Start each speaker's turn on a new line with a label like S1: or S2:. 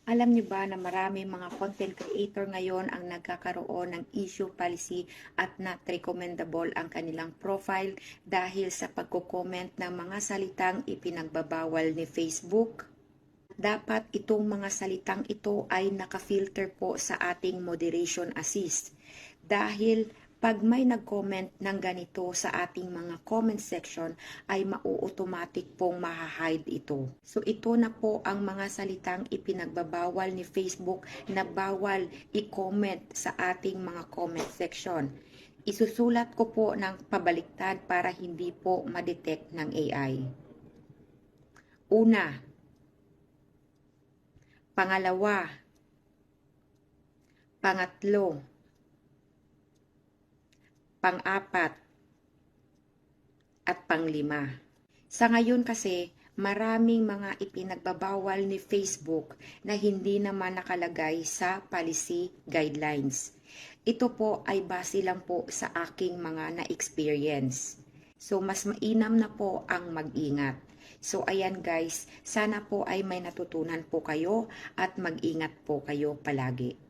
S1: Alam niyo ba na marami mga content creator ngayon ang nagkakaroon ng issue policy at not recommendable ang kanilang profile dahil sa pagko-comment ng mga salitang ipinagbabawal ni Facebook? Dapat itong mga salitang ito ay naka-filter po sa ating moderation assist. Dahil pag may nag-comment ng ganito sa ating mga comment section ay mau-automatic pong maha-hide ito. So ito na po ang mga salitang ipinagbabawal ni Facebook na bawal i-comment sa ating mga comment section. Isusulat ko po ng pabaliktad para hindi po ma-detect ng AI. Una, pangalawa, pangatlo, pang-apat, at panglima. Sa ngayon kasi, maraming mga ipinagbabawal ni Facebook na hindi naman nakalagay sa policy guidelines. Ito po ay base lang po sa aking mga na-experience. So, mas mainam na po ang mag-ingat. So, ayan guys, sana po ay may natutunan po kayo at mag-ingat po kayo palagi.